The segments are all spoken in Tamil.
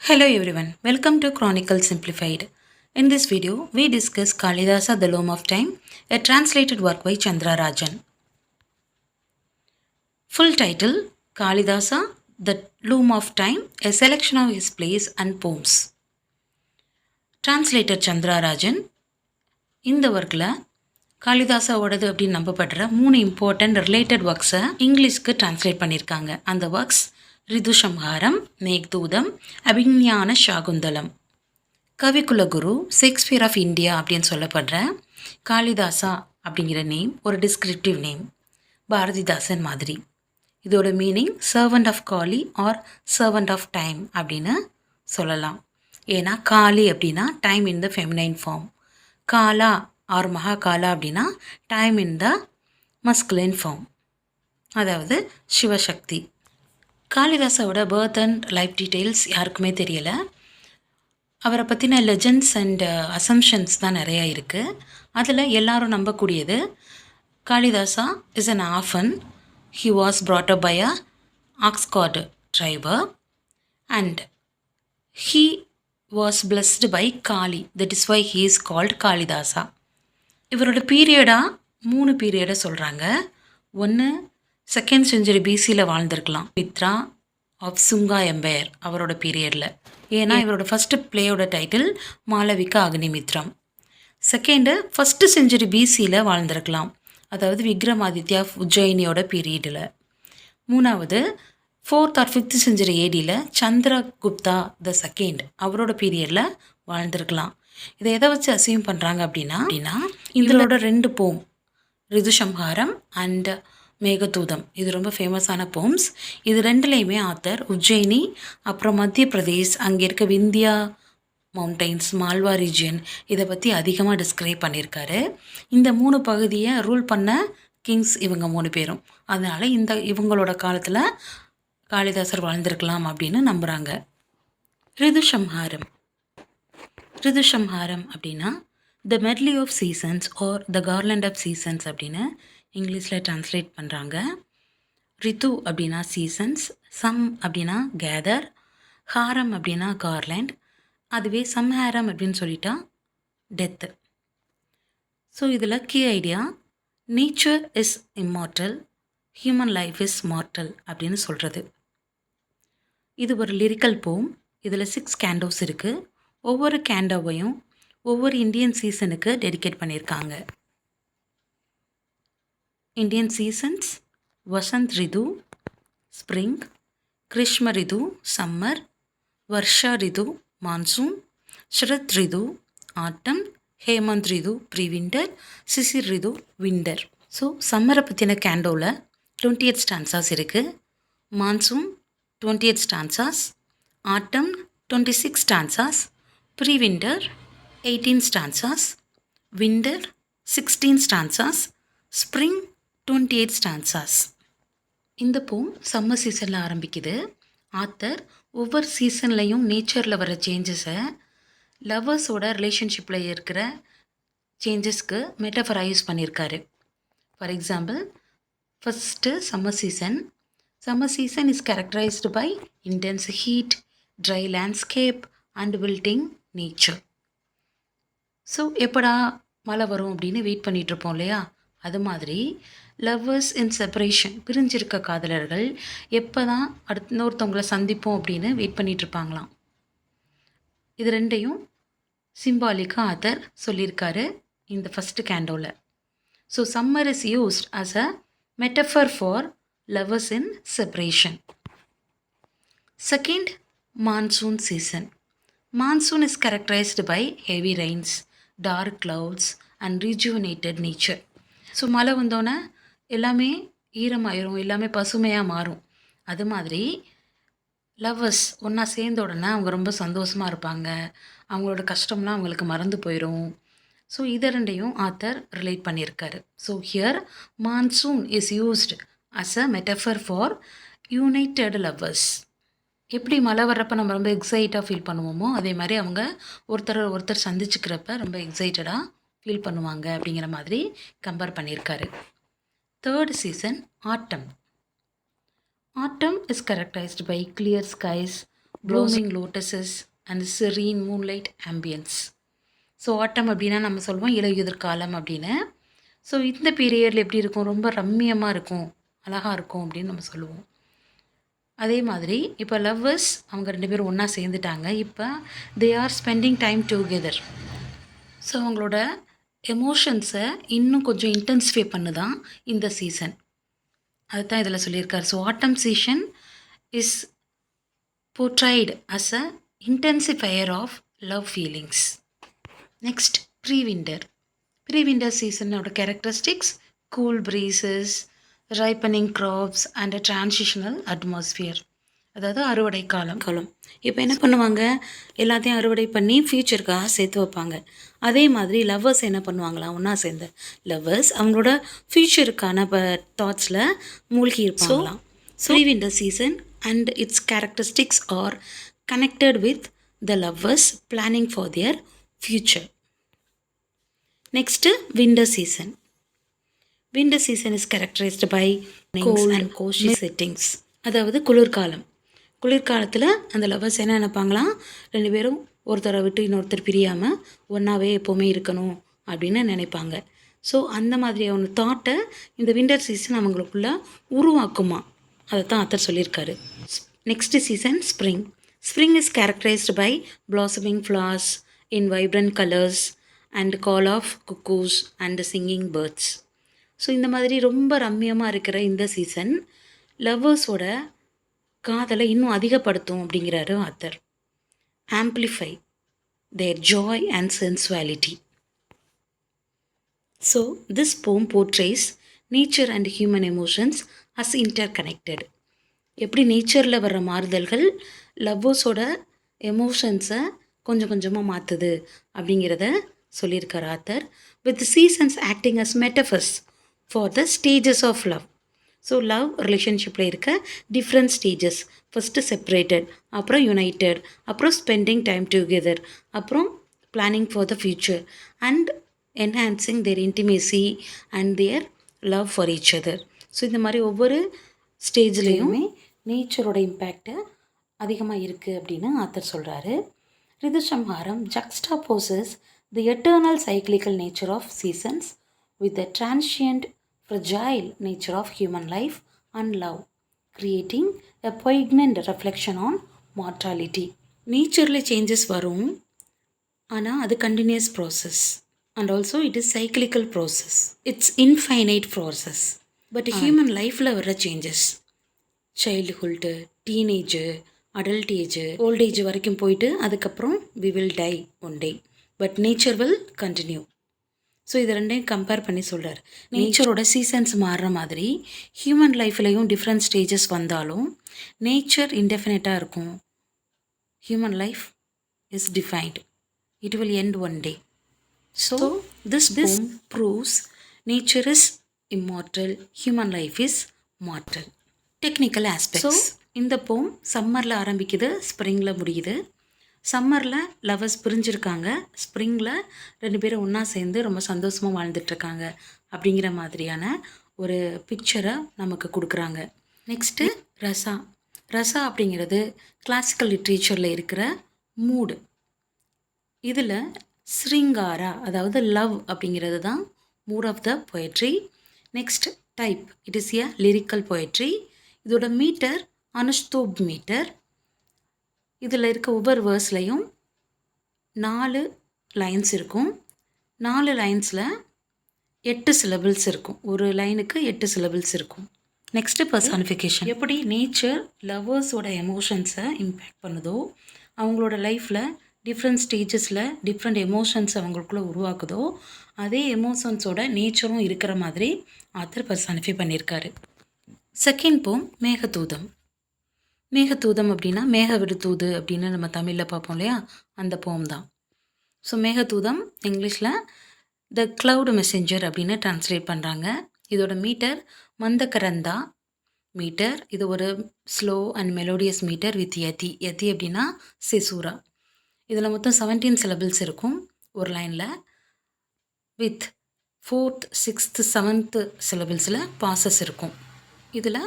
Hello everyone, welcome to Chronicle Simplified. In this video, we discuss Kalidasa The Loom of Time, a translated work by Chandra Rajan. Full title, Kalidasa The Loom of Time, a selection of his plays and poems. Translator Chandra Rajan. இந்த ஒர்க்கில் காளிதாசாவோடது அப்படின்னு நம்பப்படுற 3 இம்பார்ட்டன்ட் ரிலேட்டட் ஒர்க்ஸை இங்கிலீஷ்க்கு டிரான்ஸ்லேட் பண்ணியிருக்காங்க. அந்த works Ritusamharam, Meghadutam, Abhijnana Shakuntalam. Kavikulaguru, Shakespeare of India அப்படின்னு சொல்லப்படுற காளிதாசா அப்படிங்கிற நேம் ஒரு டிஸ்கிரிப்டிவ் நேம், பாரதிதாசன் மாதிரி. இதோட meaning servant of Kali or servant of time அப்படின்னு சொல்லலாம். ஏன்னா காளி அப்படின்னா time in the feminine form, Kala or Mahakala அப்படின்னா time in the masculine form, அதாவது சிவசக்தி. காளிதாசாவோட பர்த் அண்ட் லைஃப் டீட்டெயில்ஸ் யாருக்குமே தெரியலை. அவரை பற்றின லெஜண்ட்ஸ் அண்ட் அசம்ஷன்ஸ் தான் நிறையா இருக்குது. அதில் எல்லாரும் நம்பக்கூடியது Kalidasa is an orphan. He was brought up by a Oxford tribe and he was blessed by Kali. That is why he is called Kalidasa. இவரோட பீரியடாக 3 பீரியடை சொல்கிறாங்க. ஒன்று 2nd century BCயில் வாழ்ந்திருக்கலாம், மித்ரா ஆஃப் சுங்கா எம்பையர் அவரோட பீரியடில். ஏன்னா இவரோட ஃபஸ்ட்டு பிளேயோட title Malavika Agnimitram. Second 1st century BCயில் வாழ்ந்திருக்கலாம், அதாவது விக்ரமாதித்யா உஜ்ஜயினியோட பீரியடில். 3வது 4th or 5th century ADயில் சந்திரகுப்தா த செகண்ட் அவரோட பீரியடில் வாழ்ந்திருக்கலாம். இதை எதை வச்சு அசியூம் பண்ணுறாங்க அப்படின்னா இதோட 2 போம், ரிதுசம்ஹாரம் அண்ட் மேகதூதம், இது ரொம்ப ஃபேமஸான போம்ஸ். இது 2லேயுமே ஆத்தர் உஜ்ஜயினி, அப்புறம் மத்திய பிரதேஷ், அங்கே இருக்க விந்தியா மவுண்டைன்ஸ், மால்வா ரீஜியன், இதை பற்றி அதிகமாக டிஸ்கிரைப் பண்ணியிருக்காரு. இந்த 3 பகுதியை ரூல் பண்ண கிங்ஸ் இவங்க 3 பேரும். அதனால் இவங்களோட காலத்தில் காளிதாசர் வாழ்ந்திருக்கலாம் அப்படின்னு நம்புகிறாங்க. ரிதுசம்ஹாரம் அப்படின்னா the medley of seasons or the garland of seasons அப்படின்னு இங்கிலீஷில் டிரான்ஸ்லேட் பண்ணுறாங்க. ரிது அப்படின்னா சீசன்ஸ், சம் அப்படின்னா கேதர், ஹாரம் அப்படின்னா கார்லேண்ட், அதுவே சம்ஹாரம் அப்படின்னு சொல்லிட்டா டெத்து. ஸோ இதில் key idea, nature is immortal, human life is mortal அப்படின்னு சொல்கிறது. இது ஒரு லிரிக்கல் போம். இதில் 6 கேண்டோஸ் இருக்குது. ஒவ்வொரு கேண்டோவையும் ஒவ்வொரு இந்தியன் சீசனுக்கு டெடிகேட் பண்ணியிருக்காங்க. Indian seasons: Vasant ritu spring, Grishma ritu summer, Varsha ritu monsoon, Sharad ritu autumn, Hemant ritu pre winter, Shishir ritu winter. So சம்மரை பற்றின கேண்டோவில் 28 ஸ்டான்சாஸ் இருக்குது. Monsoon 28 stanzas, autumn 26 stanzas, pre winter 18 stanzas, winter 16 stanzas, spring 28 stanzas. இந்த போம் சம்மர் சீசனில் ஆரம்பிக்குது. ஆத்தர் ஒவ்வொரு சீசன்லையும் நேச்சரில் வர சேஞ்சஸை லவ்வர்ஸோட ரிலேஷன்ஷிப்பில் இருக்கிற சேஞ்சஸ்க்கு மெட்டஃபராக யூஸ் பண்ணியிருக்காரு. For example, first summer season is characterized by intense heat, dry landscape and wilting nature. So எப்படா மழை வரும் அப்படின்னு வெயிட் பண்ணிகிட்ருப்போம் இல்லையா, அது மாதிரி லவ்வர்ஸ் இன் செப்பரேஷன், பிரிஞ்சிருக்க காதலர்கள் எப்போ தான் இன்னொருத்தவங்களை சந்திப்போம் அப்படின்னு வெயிட் பண்ணிகிட்ருப்பாங்களாம். இது 2ஐயும் சிம்பாலிக்காக ஆத்தர் சொல்லியிருக்காரு இந்த ஃபஸ்ட்டு கேண்டோவில். So summer is used as a metaphor for lovers in separation. Second, monsoon season. Monsoon is characterized by heavy rains, dark clouds and rejuvenated nature. So மழை வந்தோன்னே எல்லாமே ஈரமாயிரும், எல்லாமே பசுமையாக மாறும். அது மாதிரி லவ்வர்ஸ் ஒன்றா சேர்ந்த உடனே அவங்க ரொம்ப சந்தோஷமாக இருப்பாங்க, அவங்களோட கஷ்டம்லாம் அவங்களுக்கு மறந்து போயிடும். ஸோ இதை 2ஐயும் ஆத்தர் ரிலேட் பண்ணியிருக்காரு. So here monsoon is used as a metaphor for united lovers. எப்படி மழை வர்றப்போ நம்ம ரொம்ப எக்ஸைட்டாக ஃபீல் பண்ணுவோமோ, அதே மாதிரி அவங்க ஒருத்தர் சந்திச்சுக்கிறப்ப ரொம்ப எக்ஸைட்டடாக ஃபீல் பண்ணுவாங்க அப்படிங்கிற மாதிரி கம்பேர் பண்ணியிருக்காரு. Third season, autumn. Autumn is characterized by clear skies, blooming lotuses and serene moonlight ambience. So autumn அப்படின்னா நம்ம சொல்லுவோம் இலையுதிர் காலம் அப்படின்னு. ஸோ இந்த பீரியடில் எப்படி இருக்கும், ரொம்ப ரம்மியமாக இருக்கும், அழகாக இருக்கும் அப்படின்னு நம்ம சொல்லுவோம். அதே மாதிரி இப்போ லவ்வர்ஸ் அவங்க 2 பேரும் ஒன்றா சேர்ந்துட்டாங்க. இப்போ they are spending time together. So அவங்களோட எமோஷன்ஸை இன்னும் கொஞ்சம் இன்டென்சிஃபை பண்ணுதான் இந்த சீசன். அதுதான் இதில் சொல்லியிருக்காரு. So autumn season is portrayed as a intensifier of love feelings. Next prewinter சீசனோட characteristics cool breezes, ripening crops and a transitional atmosphere. அதாவது அறுவடை காலம். இப்போ என்ன பண்ணுவாங்க, எல்லாத்தையும் அறுவடை பண்ணி ஃப்யூச்சருக்காக சேர்த்து வைப்பாங்க. அதே மாதிரி லவ்வர்ஸ் என்ன பண்ணுவாங்களாம், ஒன்றா சேர்ந்த லவ்வர்ஸ் அவங்களோட ஃப்யூச்சருக்கான தாட்ஸில் மூழ்கி இருப்பாங்களாம். So winter season and its characteristics are connected with the lovers planning for their future. Next winter season. Winter season is characterized by cold and cozy settings. அதாவது குளிர்காலத்தில் அந்த லவ்வர்ஸ் என்ன நினைப்பாங்களாம், 2 பேரும் ஒருத்தரை விட்டு இன்னொருத்தர் பிரியாமல் ஒன்றாவே எப்போவுமே இருக்கணும் அப்படின்னு நினைப்பாங்க. ஸோ அந்த மாதிரியான தாட்டை இந்த விண்டர் சீசன் அவங்களுக்குள்ள உருவாக்குமா, அதை தான் ஆத்தர் சொல்லியிருக்காரு. Next season spring is characterized by blossoming flowers in vibrant colours and call of cuckoos and singing birds. So இந்த மாதிரி ரொம்ப ரம்மியமாக இருக்கிற இந்த சீசன் லவ்வர்ஸோட காதலை இன்னும் அதிகப்படுத்தும் அப்படிங்கிறாரு author. Amplify their joy and sensuality. So this poem portrays nature and human emotions as interconnected. எப்படி நேச்சரில் வர்ற மாறுதல்கள் லவ்வர்ஸோட எமோஷன்ஸை கொஞ்சம் கொஞ்சமாக மாற்றுது அப்படிங்கிறத சொல்லியிருக்கார் author. With seasons acting as metaphors for the stages of love. So love ரிலேஷன்ஷிப்பில் இருக்க டிஃப்ரெண்ட் ஸ்டேஜஸ். ஃபஸ்ட்டு செப்ரேட்டட், அப்புறம் யுனைட்டட், அப்புறம் ஸ்பெண்டிங் டைம் டுகெதர், அப்புறம் planning for the future and enhancing their intimacy and their love for each other. So இந்த மாதிரி ஒவ்வொரு ஸ்டேஜ்லேயுமே நேச்சரோட இம்பேக்டு அதிகமாக இருக்குது அப்படின்னு ஆத்தர் சொல்கிறாரு. Ritusamharam juxtaposes the eternal cyclical nature of seasons with the transient fragile nature of human life and love, creating a poignant reflection on mortality. நேச்சரில் சேஞ்சஸ் வரும், ஆனால் அது continuous process and also it is cyclical process. It's infinite process. But human லைஃப்பில் வர்ற changes childhood, teenage, adult age, old age வரைக்கும் போயிட்டு அதுக்கப்புறம் we will die one day, but nature will continue. So இது ரெண்டையும் கம்பேர் பண்ணி சொல்கிறார். நேச்சரோட சீசன்ஸ் மாறுற மாதிரி ஹியூமன் லைஃப்லேயும் டிஃப்ரெண்ட் ஸ்டேஜஸ் வந்தாலும் நேச்சர் இன்டெஃபினட்டாக இருக்கும். Human life is defined, it will end one day. So this proves nature is immortal, human life is mortal. Technical aspects. இந்த போம் சம்மரில் ஆரம்பிக்குது, ஸ்ப்ரிங்கில் முடியுது. சம்மரில் லவ்வர்ஸ் பிரிஞ்சிருக்காங்க, ஸ்ப்ரிங்கில் 2 பேரும் ஒன்றா சேர்ந்து ரொம்ப சந்தோஷமாக வாழ்ந்துட்டுருக்காங்க அப்படிங்கிற மாதிரியான ஒரு பிக்சரை நமக்கு கொடுக்குறாங்க. நெக்ஸ்ட்டு ரசா அப்படிங்கிறது கிளாசிக்கல் லிட்ரேச்சரில் இருக்கிற மூடு. இதில் ஸ்ரிங்காரா அதாவது லவ் அப்படிங்கிறது தான் mood of the poetry. Next type, it is a lyrical poetry. இதோட மீட்டர் அனுஷ்தோப் மீட்டர். இதில் இருக்க ஒவ்வொரு வேர்ஸ்லையும் 4 லைன்ஸ் இருக்கும். 4 லைன்ஸில் 8 சிலபிள்ஸ் இருக்கும். ஒரு லைனுக்கு 8 சிலபிள்ஸ் இருக்கும். Next personification. எப்படி நேச்சர் லவ்வர்ஸோட எமோஷன்ஸை இம்பேக்ட் பண்ணுதோ, அவங்களோட லைஃப்பில் டிஃப்ரெண்ட் ஸ்டேஜஸில் டிஃப்ரெண்ட் எமோஷன்ஸ் அவங்களுக்குள்ளே உருவாக்குதோ, அதே எமோஷன்ஸோட நேச்சரும் இருக்கிற மாதிரி ஆத்தர் பர்சானிஃபை பண்ணியிருக்காரு. செகண்ட் போம் மேகதூதம் அப்படின்னா மேக விடுதூது அப்படின்னு நம்ம தமிழில் பார்ப்போம் இல்லையா, அந்த போம் தான். ஸோ மேகதூதம் இங்கிலீஷில் த க்ளவுட் மெசேஞ்சர் அப்படின்னு ட்ரான்ஸ்லேட் பண்ணுறாங்க. இதோட மீட்டர் மந்தகரந்தா மீட்டர். இது ஒரு slow and melodious meter with yati அப்படின்னா செசூரா. இதில் மொத்தம் 17 சிலபிள்ஸ் இருக்கும் ஒரு லைனில். With 4th 6th 7th சிலபிள்ஸில் bosses இருக்கும். இதில்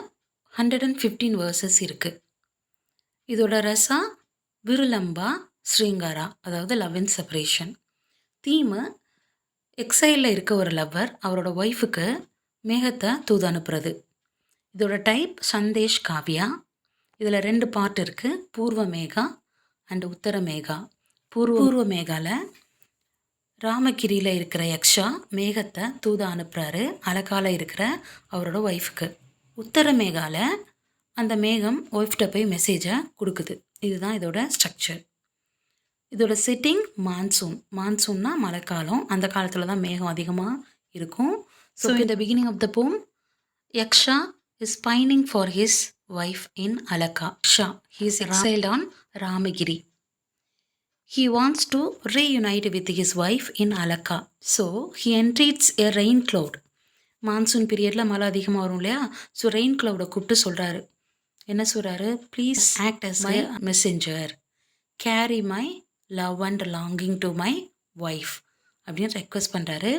115 வேர்சஸ் இருக்குது. இதோட ரசா விருலம்பா ஸ்ரீங்காரா, அதாவது லவ் அண்ட் செப்பரேஷன். தீமு எக்ஸைலில் இருக்க ஒரு லவ்வர் அவரோட ஒய்ஃபுக்கு மேகத்தை தூது அனுப்புறது. இதோட டைப் சந்தேஷ் காவ்யா. இதில் 2 பார்ட் இருக்குது, பூர்வ மேகா அண்ட் உத்தர மேகா. பூர்வ மேகாவில் ராமகிரியில் இருக்கிற யக்ஷா மேகத்தை தூத அனுப்புகிறாரு அலக்கால இருக்கிற அவரோட ஒய்ஃபுக்கு. உத்தர மேகாவில் அந்த மேகம் ஒய்ஃப்கிட்ட போய் மெசேஜை கொடுக்குது. இதுதான் இதோட ஸ்ட்ரக்சர். இதோட செட்டிங் மான்சூன்னா மழைக்காலம். அந்த காலத்தில் தான் மேகம் அதிகமாக இருக்கும். So in the beginning of the poem, Yaksha is pining for his wife in Alaka. He is exiled on Ramagiri. He wants to reunite with his wife in Alaka. So he entreats a rain cloud. Monsoon பீரியடில் மழை அதிகமாக வரும் இல்லையா? ஸோ ரெயின் க்ளவுடை கூப்பிட்டு சொல்கிறாரு. என்ன சொல்கிறாரு? Please act as my messenger, carry my love and longing to my wife அப்படின்னு ரெக்வஸ்ட் பண்ணுறாரு.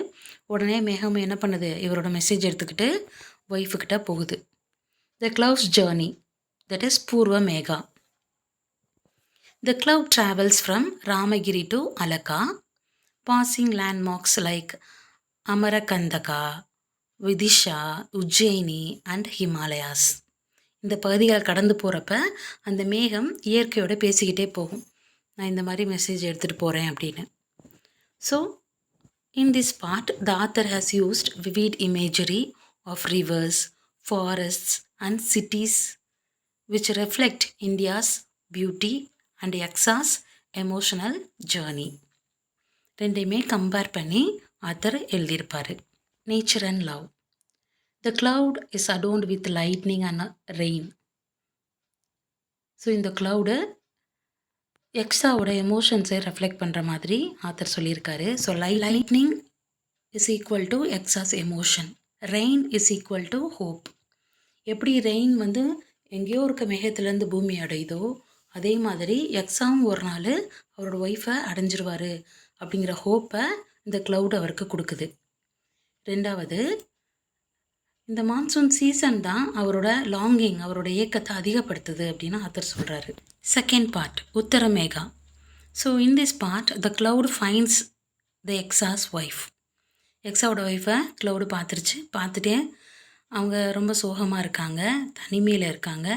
உடனே மேகம் என்ன பண்ணுது? இவரோட மெசேஜ் எடுத்துக்கிட்டு ஒய்ஃபுக்கிட்ட போகுது. The clouds journey, that is Purva Megha. The cloud travels from Ramagiri to Alaka, passing landmarks like Amarakantaka, Vidisha, Ujjayini and Himalayas. இந்த பகுதிகள் கடந்து போகிறப்ப அந்த மேகம் இயற்கையோடு பேசிக்கிட்டே போகும். நான் இந்த மாதிரி மெசேஜ் எடுத்துகிட்டு போகிறேன் அப்படின்னு. So in this part the author has used vivid imagery of rivers, forests and cities which reflect India's beauty and Yaksha's emotional journey. ரெண்டையுமே கம்பேர் பண்ணி ஆத்தர் எழுதியிருப்பார். Nature and love. The cloud is adorned with lightning and rain. So இந்த க்ளவுடு எக்ஸாவோட எமோஷன்ஸை ரெஃப்ளெக்ட் பண்ணுற மாதிரி ஆத்தர் சொல்லியிருக்காரு. So lightning is equal to Yaksha's emotion, rain is equal to hope. எப்படி ரெயின் வந்து எங்கேயோ இருக்க மேகத்துலேருந்து பூமி அடையுதோ அதே மாதிரி எக்ஸாவும் ஒரு நாள் அவரோட ஒய்ஃபை அடைஞ்சிருவார் அப்படிங்கிற ஹோப்பை இந்த க்ளவுட் அவருக்கு கொடுக்குது. ரெண்டாவது, இந்த மான்சூன் சீசன் தான் அவரோட லாங்கிங், அவரோட ஏக்கத்தை அதிகப்படுத்துது அப்படின்னு ஆத்தர் சொல்கிறாரு. Second part, Uttara Megha. So in this part the cloud finds the Yaksha's wife. எக்ஸாவோட ஒய்ஃபை க்ளவுடு பார்த்துட்டே அவங்க ரொம்ப சோகமாக இருக்காங்க, தனிமையில் இருக்காங்க.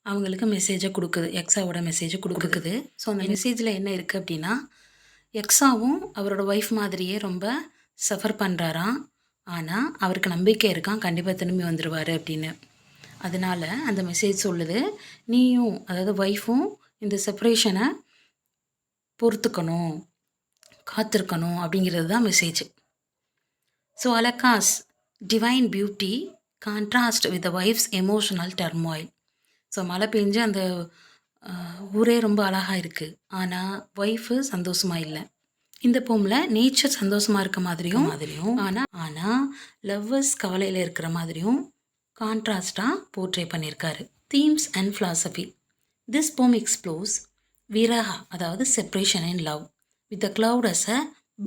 அவங்களுக்கு மெசேஜை கொடுக்குது, எக்ஸாவோட மெசேஜை கொடுக்குது. ஸோ அந்த மெசேஜில் என்ன இருக்குது அப்படின்னா, எக்ஸாவும் அவரோட ஒய்ஃப் மாதிரியே ரொம்ப சஃபர் பண்ணுறாராம். ஆனால் அவருக்கு நம்பிக்கை இருக்கான், கண்டிப்பாக திரும்பி வந்துடுவார் அப்படின்னு. அதனால் அந்த மெசேஜ் சொல்லுது, நீயும் அதாவது ஒய்ஃபும் இந்த செப்பரேஷனை பொறுத்துக்கணும், காத்திருக்கணும் அப்படிங்கிறது தான் message. So Alaka's divine beauty contrast with the wife's emotional turmoil. So மழை பெஞ்சு அந்த ஊரே ரொம்ப அழகாக இருக்குது, ஆனால் ஒய்ஃபு சந்தோஷமாக இல்லை. இந்த போமில் நேச்சர் சந்தோஷமாக இருக்க மாதிரியும் ஆனால் லவ்வர்ஸ் கவலையில் இருக்கிற மாதிரியும் கான்ட்ராஸ்டாக போர்ட்ரே பண்ணியிருக்காரு. Themes and philosophy. This poem explores viraha, அதாவது separation and love with the cloud as a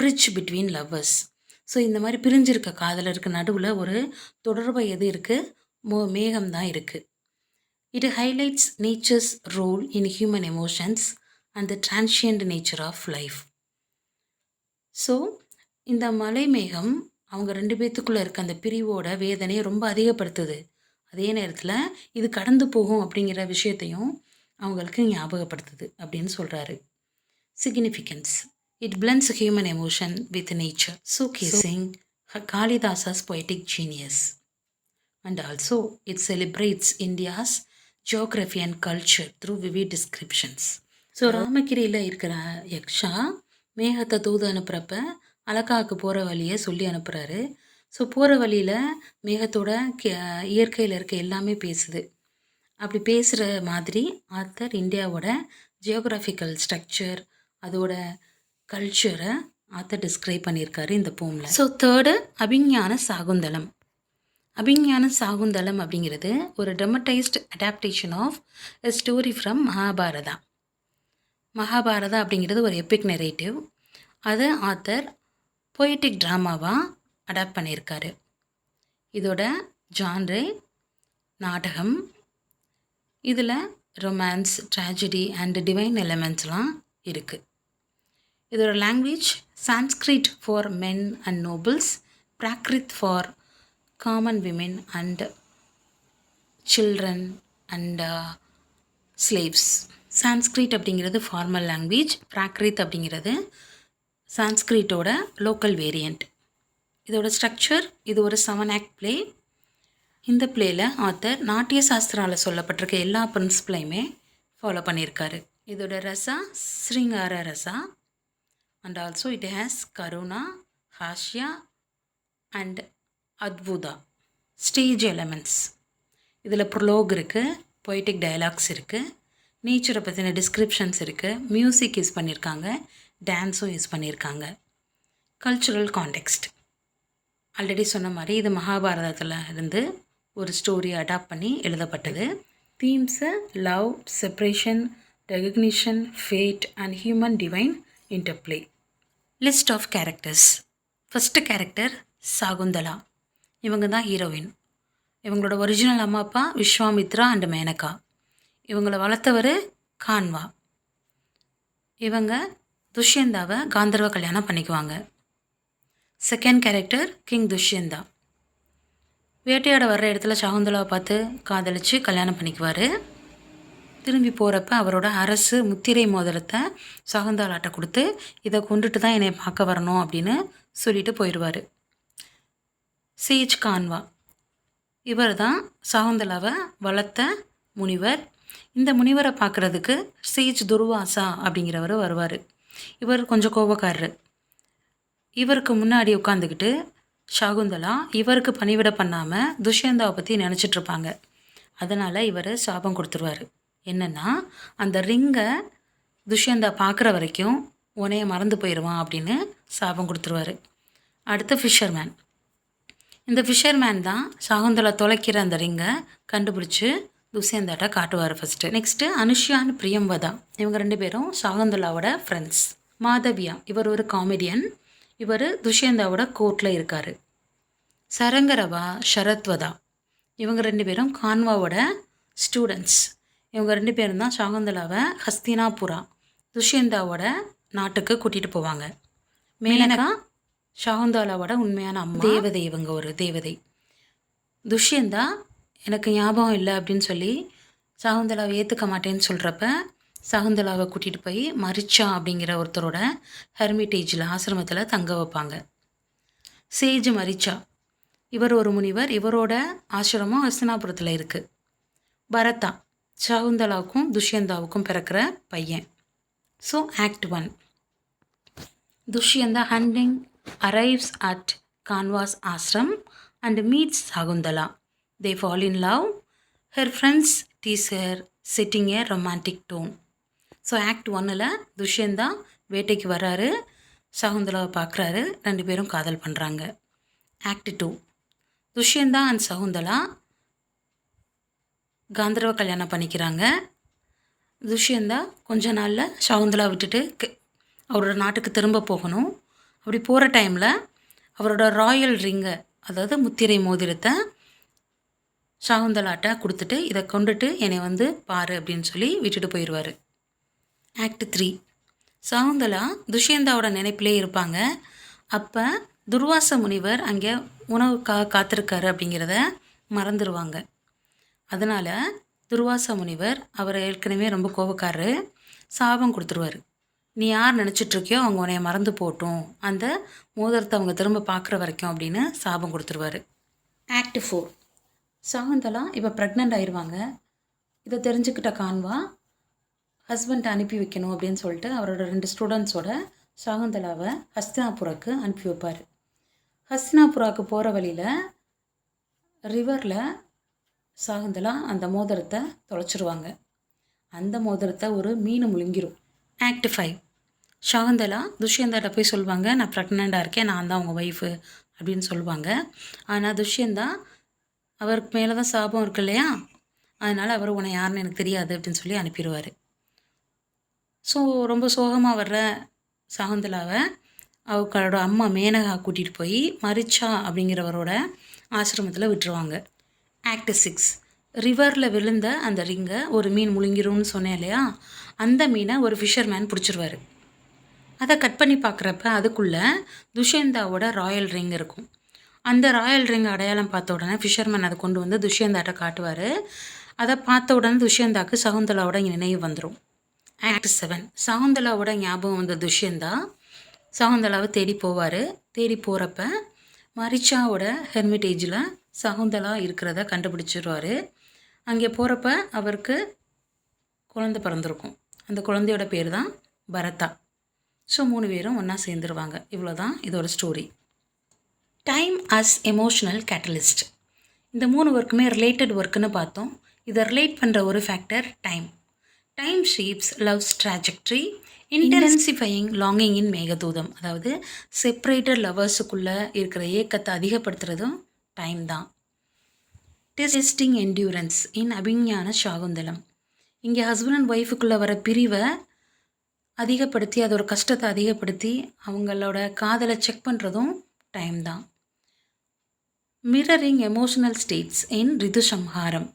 bridge between lovers. So இந்த மாதிரி பிரிஞ்சிருக்க காதலருக்கு நடுவில் ஒரு தொடர்பு எது இருக்குது? மேகம் தான் இருக்குது. It highlights nature's role in human emotions and the transient nature of life. So இந்த மலை மேகம் அவங்க 2 பேர்த்துக்குள்ளே இருக்க அந்த பிரிவோட வேதனையை ரொம்ப அதிகப்படுத்துது. அதே நேரத்தில் இது கடந்து போகும் அப்படிங்கிற விஷயத்தையும் அவங்களுக்கு ஞாபகப்படுத்துது அப்படின்னு சொல்கிறாரு. Significance. It blends human emotion with nature, showcasing Kalidasa's poetic genius. And also it celebrates India's geography and culture through vivid descriptions. So ராமகிரியில் இருக்கிற யக்ஷா மேகத்தை தூது அனுப்புகிறப்ப அலக்காவுக்கு போகிற வழியை சொல்லி அனுப்புகிறாரு. ஸோ போகிற வழியில் மேகத்தோட இயற்கையில் இருக்க எல்லாமே பேசுது. அப்படி பேசுகிற மாதிரி ஆத்தர் இந்தியாவோட ஜியோகிராஃபிக்கல் ஸ்ட்ரக்சர், அதோட கல்ச்சரை ஆத்தர் டிஸ்கிரைப் பண்ணியிருக்காரு இந்த போமில். So third, Abhijnana Shakuntalam. அபிஞான சாகுந்தலம் அப்படிங்கிறது ஒரு dramatized adaptation of a story from Mahabharata. Mahabharata அப்படிங்கிறது ஒரு எபிக் நெரேட்டிவ். அதை ஆத்தர் பொய்டிக் ட்ராமாவாக அடாப்ட் பண்ணியிருக்காரு. இதோட ஜான்ரே நாடகம். இதில் ரொமான்ஸ், ட்ராஜடி அண்ட் டிவைன் எலமெண்ட்ஸ்லாம் இருக்குது. இதோட language Sanskrit for men and nobles, Prakrit for common women and children and slaves. Sanskrit அப்படிங்கிறது ஃபார்மல் லாங்குவேஜ், பிராக்ரித் அப்படிங்கிறது சான்ஸ்கிரிட்டோட லோக்கல் வேரியண்ட். இதோட ஸ்ட்ரக்சர், இது ஒரு 7 ஆக்ட் ப்ளே. இந்த பிளேயில் ஆத்தர் நாட்டிய சாஸ்திராவில் சொல்லப்பட்டிருக்க எல்லா பிரின்சிபலையுமே ஃபாலோ பண்ணியிருக்காரு. இதோட rasa shringara rasa and also it has karuna, hasya and அத்புதா ஸ்டேஜ் எலமெண்ட்ஸ். இதில் ப்ரொலோக் இருக்குது, பொய்டிக் டயலாக்ஸ் இருக்குது, நேச்சரை பற்றின டிஸ்கிரிப்ஷன்ஸ் இருக்குது, மியூசிக் யூஸ் பண்ணியிருக்காங்க, டான்ஸும் யூஸ் பண்ணியிருக்காங்க. கல்ச்சுரல் கான்டெக்ஸ்ட் ஆல்ரெடி சொன்ன மாதிரி இது மகாபாரதத்தில் இருந்து ஒரு ஸ்டோரி அடாப்ட் பண்ணி எழுதப்பட்டது. Themes love, separation, recognition, fate and human divine interplay. List of characters. First character Shakuntala. இவங்க தான் ஹீரோயின். இவங்களோட ஒரிஜினல் அம்மா அப்பா விஸ்வாமித்ரா அண்ட் மேனகா. இவங்கள வளர்த்தவர் கான்வா. இவங்க துஷ்யந்தாவை காந்தர்வ கல்யாணம் பண்ணிக்குவாங்க. Second character king Dushyanta. வேட்டையாட வர்ற இடத்துல சாகுந்தலாவை பார்த்து காதலித்து கல்யாணம் பண்ணிக்குவார். திரும்பி போகிறப்ப அவரோட அரசு முத்திரை மோதிரத்தை சாகுந்தலாட்ட கொடுத்து இதை கொண்டுட்டு தான் என்னை பார்க்க வரணும் அப்படின்னு சொல்லிட்டு போயிடுவார். சேஜ் கான்வா. இவர் தான் சாகுந்தலாவை வளர்த்த முனிவர். இந்த முனிவரை பார்க்குறதுக்கு சேஜ் துர்வாசா அப்படிங்கிறவர் வருவார். இவர் கொஞ்சம் கோபக்காரர். இவருக்கு முன்னாடி உட்காந்துக்கிட்டு சாகுந்தலா இவருக்கு பணிவிட பண்ணாமல் துஷ்யந்தாவை பற்றி நினச்சிட்ருப்பாங்க. அதனால் இவர் சாபம் கொடுத்துருவார். என்னென்னா, அந்த ரிங்கை துஷ்யந்தா பார்க்குற வரைக்கும் உன்னைய மறந்து போயிடுவான் அப்படின்னு சாபம் கொடுத்துருவார். அடுத்து ஃபிஷர்மேன். இந்த ஃபிஷர்மேன் தான் சாகுந்தலா தொலைக்கிற அந்த ரிங்கை கண்டுபிடிச்சி துஷ்யந்தாட்ட காட்டுவார் ஃபஸ்ட்டு. நெக்ஸ்ட்டு அனுஷ்யான் பிரியம்பதா. இவங்க 2 பேரும் சாகுந்தலாவோட ஃப்ரெண்ட்ஸ். மாதவியா, இவர் ஒரு காமெடியன். இவர் துஷ்யந்தாவோட கோர்ட்டில் இருக்கார். சரங்கரவா, ஷரத்வதா, இவங்க 2 பேரும் கான்வாவோட ஸ்டூடெண்ட்ஸ். இவங்க 2 பேரும் தான் சாகுந்தலாவை ஹஸ்தினாபுரா துஷ்யந்தாவோட நாட்டுக்கு கூட்டிகிட்டு போவாங்க. மேனகா சாகுந்தலாவோட உண்மையான அம்மா. தேவதை, இவங்க ஒரு தேவதை. துஷ்யந்தா எனக்கு ஞாபகம் இல்லை அப்படின்னு சொல்லி சாகுந்தலாவை ஏற்றுக்க மாட்டேன்னு சொல்கிறப்ப சாகுந்தலாவை கூட்டிகிட்டு போய் மரிச்சா அப்படிங்கிற ஒருத்தரோட ஹெர்மிட்டேஜில் ஆசிரமத்தில் தங்க வைப்பாங்க. சேஜ் மரிச்சா, இவர் ஒரு முனிவர். இவரோட ஆசிரமம் ஹஸ்தினாபுரத்தில் இருக்குது. பரதா, சாகுந்தலாவுக்கும் துஷ்யந்தாவுக்கும் பிறக்கிற பையன். So act 1. Dushyanta hunting arrives at Kanva's ashram and meets Sakuntala. They fall in love. Her friends tease her, setting a romantic tone. So act 1ல் துஷ்யந்தா வேட்டைக்கு வர்றாரு, சகுந்தலாவை பார்க்குறாரு, 2 பேரும் காதல் பண்ணுறாங்க. ஆக்ட் 2. துஷ்யந்தா அண்ட் சகுந்தலா காந்தர்வ கல்யாணம் பண்ணிக்கிறாங்க. துஷ்யந்தா கொஞ்ச நாளில் சகுந்தலா விட்டுட்டு அவரோட நாட்டுக்கு திரும்ப போகணும். அப்படி போகிற டைமில் அவரோட ராயல் ரிங்கை, அதாவது முத்திரை மோதிரத்தை சாகுந்தலாட்ட கொடுத்துட்டு இதை கொண்டுட்டு என்னை வந்து பாரு அப்படின்னு சொல்லி விட்டுட்டு போயிடுவார். ஆக்ட் 3. சாகுந்தலா துஷ்யந்தாவோட நினைப்பிலே இருப்பாங்க. அப்போ துர்வாச முனிவர் அங்கே உணவுக்காக காத்திருக்காரு அப்படிங்கிறத மறந்துடுவாங்க. அதனால் துர்வாச முனிவர் அவரை ஏற்கனவே ரொம்ப கோபக்காரரு, சாபம் கொடுத்துருவார். நீ யார் நினச்சிட்ருக்கியோ அவங்க உன்னைய மறந்து போட்டும், அந்த மோதிரத்தை அவங்க திரும்ப பார்க்குற வரைக்கும் அப்படின்னு சாபம் கொடுத்துருவார். ஆக்ட் 4. சாகுந்தலா இப்போ ப்ரெக்னென்ட் ஆயிடுவாங்க. இதை தெரிஞ்சுக்கிட்ட கான்வா ஹஸ்பண்டை அனுப்பி வைக்கணும் அப்படின்னு சொல்லிட்டு அவரோட 2 ஸ்டூடெண்ட்ஸோட சாகுந்தலாவை ஹஸ்தினாபுராக்கு அனுப்பி வைப்பார். ஹஸ்தினாபுராவுக்கு போகிற வழியில் ரிவரில் சாகுந்தலா அந்த மோதிரத்தை தொலைச்சிருவாங்க. அந்த மோதிரத்தை ஒரு மீன் முழுங்கிரும். ஆக்ட் 5. சாகுந்தலா துஷ்யந்தாட்ட போய் சொல்லுவாங்க, நான் ப்ரெக்னெண்ட்டாக இருக்கேன், நான் தான் உங்கள் ஒய்ஃபு அப்படின்னு சொல்லுவாங்க. ஆனால் துஷ்யந்தா அவருக்கு மேலே தான் சாபம் இருக்கு இல்லையா, அதனால் அவர் உன்னை யாருன்னு எனக்கு தெரியாது அப்படின்னு சொல்லி அனுப்பிடுவார். ஸோ ரொம்ப சோகமாக வர்ற சாகுந்தலாவை அவங்களோட அம்மா மேனகா கூட்டிகிட்டு போய் மரிச்சா அப்படிங்கிறவரோட ஆசிரமத்தில் விட்டுருவாங்க. ஆக்ட் 6. ரிவரில் விழுந்த அந்த ரிங்கை ஒரு மீன் முழுங்கிரும்னு சொன்னேன் இல்லையா, அந்த மீனை ஒரு ஃபிஷர்மேன் பிடிச்சிருவார். அதை கட் பண்ணி பார்க்குறப்ப அதுக்குள்ளே துஷ்யந்தாவோட ராயல் ரிங் இருக்கும். அந்த ராயல் ரிங் அடையாளம் பார்த்த உடனே ஃபிஷர்மேன் அதை கொண்டு வந்து துஷ்யந்தாட்ட காட்டுவார். அதை பார்த்த உடனே துஷ்யந்தாக்கு சகுந்தலாவோட நினைவு வந்துடும். ஆக்ட் 7. சகுந்தலாவோட ஞாபகம் வந்த துஷ்யந்தா சகுந்தலாவை தேடி போவார். தேடி போகிறப்ப மரிச்சாவோட ஹெர்மிட்டேஜில் சகுந்தலா இருக்கிறத கண்டுபிடிச்சிருவார். அங்கே போகிறப்ப அவருக்கு குழந்தை பிறந்திருக்கும். அந்த குழந்தையோட பேர் தான் பரதா. ஸோ 3 பேரும் ஒன்றா சேர்ந்துருவாங்க. இவ்வளோ தான் இதோட story. Time as emotional catalyst. இந்த 3 ஒர்க்குமே ரிலேட்டட் ஒர்க்குன்னு பார்த்தோம். இதை ரிலேட் பண்ணுற ஒரு factor time. Time shapes love's trajectory intensifying longing in Meghadutam. அதாவது செப்பரேட்டட் லவர்ஸுக்குள்ளே இருக்கிற ஏக்கத்தை அதிகப்படுத்துகிறதும் டைம் தான். Testing endurance in Abhijnana Shakuntalam. இங்கே ஹஸ்பண்ட் அண்ட் ஒய்ஃபுக்குள்ளே வர பிரிவை அதிகப்படுத்தி அதோட கஷ்டத்தை அதிகப்படுத்தி அவங்களோட காதலை செக் பண்ணுறதும் டைம் தான். Mirroring emotional states in Ritusamharam.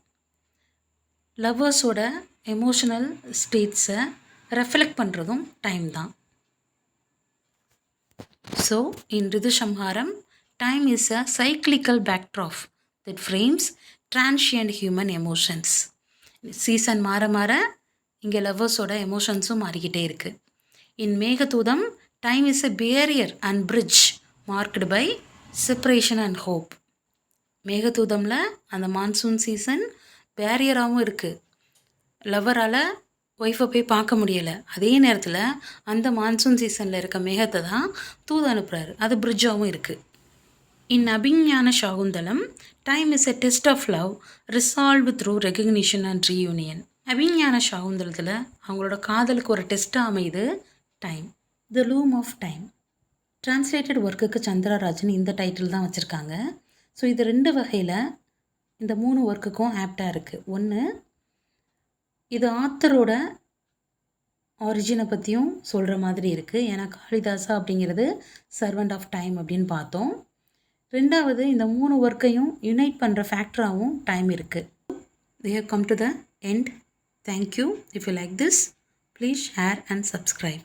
லவ்வர்ஸோட எமோஷனல் ஸ்டேட்ஸை ரெஃப்ளெக்ட் பண்ணுறதும் டைம் தான். So in Ritusamharam time is a cyclical backdrop that frames transient human emotions. Season மாற மாற இங்கே லவ்வர்ஸோட எமோஷன்ஸும் மாறிக்கிட்டே இருக்குது. In Meghadutam time is a barrier and bridge marked by separation and hope. மேகதூதமில் அந்த மான்சூன் சீசன் பேரியராகவும் இருக்குது. லவ்வரால் ஒய்ஃபை போய் பார்க்க முடியலை. அதே நேரத்தில் அந்த மான்சூன் சீசனில் இருக்க மேகத்தை தான் தூது அனுப்புகிறாரு. அது பிரிட்ஜாகவும் இருக்குது. In Abhijnana Shakuntalam time is a test of love resolve through recognition and reunion. அபிஞான சாகுந்தலத்தில் அவங்களோட காதலுக்கு ஒரு டெஸ்ட்டாக அமையுது time. The loom of time. Translated ஒர்க்குக்கு சந்திரராஜன் இந்த டைட்டில் தான் வச்சுருக்காங்க. ஸோ இது 2 வகையில் இந்த 3 ஒர்க்குக்கும் ஆப்டாக இருக்குது. ஒன்று, இது ஆத்தரோட ஆரிஜினை பற்றியும் சொல்கிற மாதிரி இருக்குது. ஏன்னா காளிதாசா அப்படிங்கிறது சர்வெண்ட் ஆஃப் டைம் அப்படின்னு பார்த்தோம். 2வது, இந்த 3 ஒர்க்கையும் யுனைட் பண்ணுற ஃபேக்டராகவும் டைம் இருக்குது. We have come to the end. Thank you. If you like this, please share and subscribe.